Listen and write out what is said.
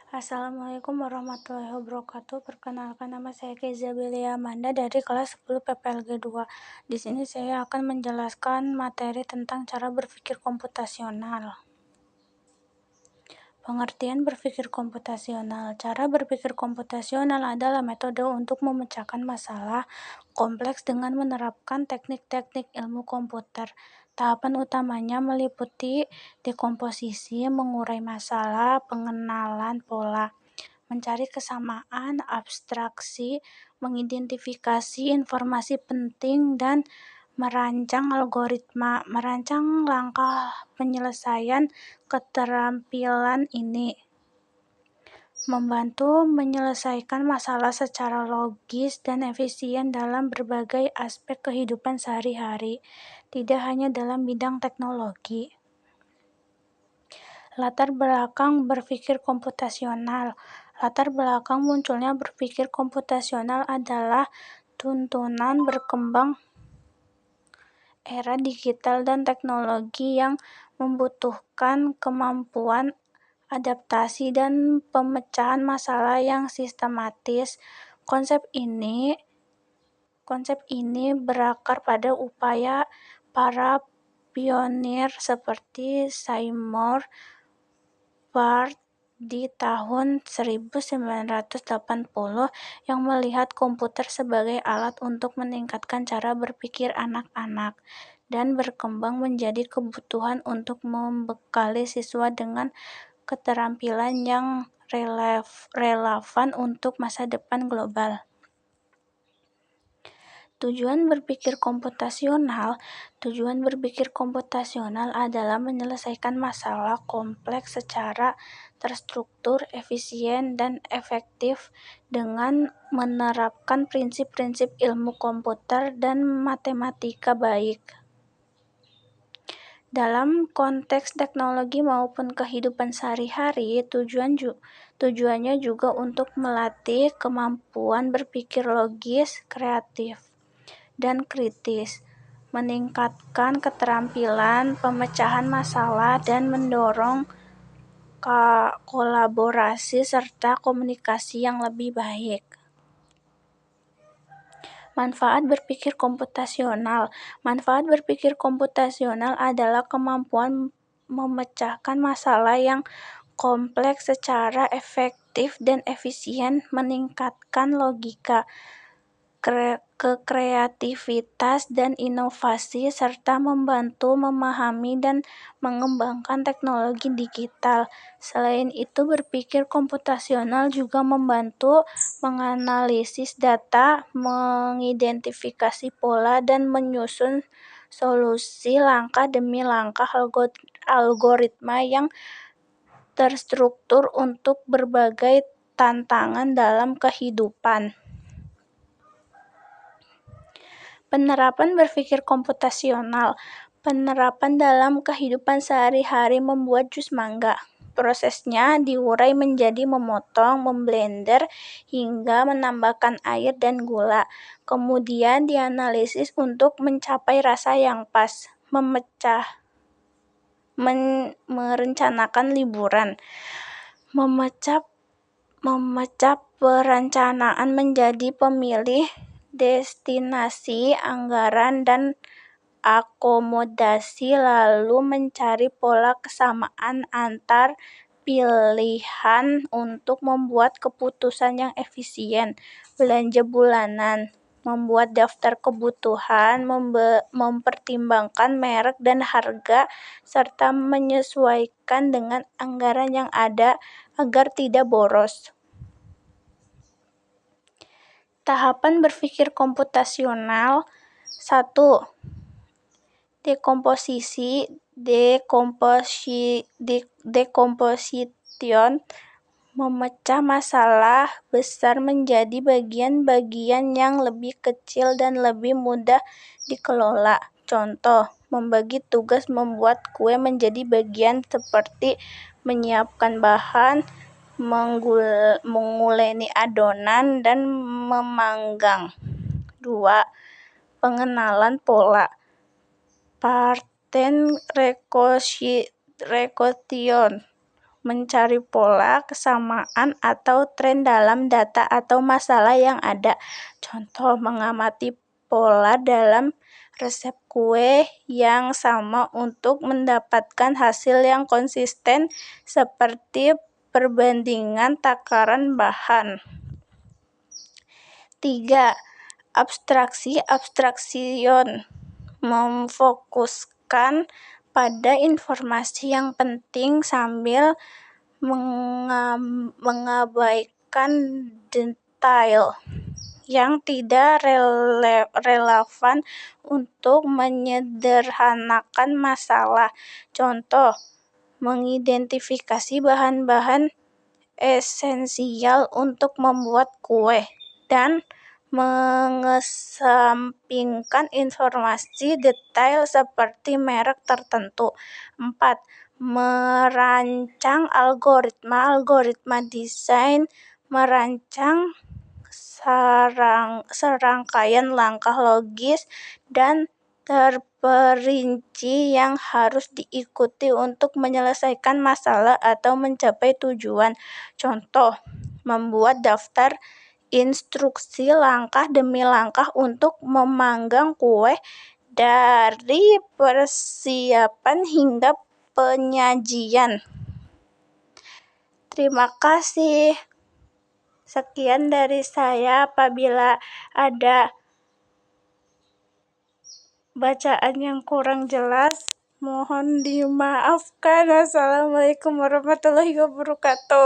Assalamualaikum warahmatullahi wabarakatuh. Perkenalkan, nama saya Keza Belia Amanda dari kelas 10 PPLG 2. Di sini saya akan menjelaskan materi tentang cara berpikir komputasional. Pengertian berpikir komputasional. Cara berpikir komputasional adalah metode untuk memecahkan masalah kompleks dengan menerapkan teknik-teknik ilmu komputer. Tahapan utamanya meliputi dekomposisi, mengurai masalah, pengenalan pola, mencari kesamaan, abstraksi, mengidentifikasi informasi penting, dan merancang algoritma. Merancang langkah penyelesaian keterampilan ini membantu menyelesaikan masalah secara logis dan efisien dalam berbagai aspek kehidupan sehari-hari, tidak hanya dalam bidang teknologi. Latar belakang berpikir komputasional. Latar belakang munculnya berpikir komputasional adalah tuntunan berkembang era digital dan teknologi yang membutuhkan kemampuan adaptasi dan pemecahan masalah yang sistematis. Konsep ini berakar pada upaya para pionir seperti Seymour Papert di tahun 1980 yang melihat komputer sebagai alat untuk meningkatkan cara berpikir anak-anak dan berkembang menjadi kebutuhan untuk membekali siswa dengan keterampilan yang relevan untuk masa depan global. Tujuan berpikir komputasional adalah menyelesaikan masalah kompleks secara terstruktur, efisien, dan efektif dengan menerapkan prinsip-prinsip ilmu komputer dan matematika baik. Dalam konteks teknologi maupun kehidupan sehari-hari, tujuannya juga untuk melatih kemampuan berpikir logis, kreatif, dan kritis, meningkatkan keterampilan pemecahan masalah, dan mendorong kolaborasi serta komunikasi yang lebih baik. Manfaat berpikir komputasional. Manfaat berpikir komputasional adalah kemampuan memecahkan masalah yang kompleks secara efektif dan efisien, meningkatkan logika, kreativitas, dan inovasi, serta membantu memahami dan mengembangkan teknologi digital. Selain itu, berpikir komputasional juga membantu menganalisis data, mengidentifikasi pola, dan menyusun solusi langkah demi langkah algoritma yang terstruktur untuk berbagai tantangan dalam kehidupan. Penerapan berpikir komputasional. Penerapan dalam kehidupan sehari-hari membuat jus mangga. Prosesnya diurai menjadi memotong, memblender, hingga menambahkan air dan gula. Kemudian dianalisis untuk mencapai rasa yang pas. Merencanakan liburan. Memecah perencanaan menjadi pemilih, destinasi, anggaran, dan akomodasi, lalu mencari pola kesamaan antar pilihan untuk membuat keputusan yang efisien. Belanja bulanan. Membuat daftar kebutuhan, mempertimbangkan merek dan harga, serta menyesuaikan dengan anggaran yang ada agar tidak boros. Tahapan berpikir komputasional. 1. Decomposition, memecah masalah besar menjadi bagian-bagian yang lebih kecil dan lebih mudah dikelola. Contoh, membagi tugas membuat kue menjadi bagian seperti menyiapkan bahan, menguleni adonan, dan memanggang. 2. Pengenalan pola. Pattern recognition, mencari pola, kesamaan, atau tren dalam data atau masalah yang ada. Contoh, mengamati pola dalam resep kue yang sama untuk mendapatkan hasil yang konsisten seperti perbandingan takaran bahan. 3. Abstraction memfokuskan pada informasi yang penting sambil mengabaikan detail yang tidak relevan untuk menyederhanakan masalah. Contoh, mengidentifikasi bahan-bahan esensial untuk membuat kue dan mengesampingkan informasi detail seperti merek tertentu. 4. Merancang algoritma desain merancang serangkaian langkah logis dan terperinci yang harus diikuti untuk menyelesaikan masalah atau mencapai tujuan. Contoh, membuat daftar instruksi langkah demi langkah untuk memanggang kue dari persiapan hingga penyajian. Terima kasih. Sekian dari saya. Apabila ada bacaan yang kurang jelas, mohon dimaafkan. Wassalamualaikum warahmatullahi wabarakatuh.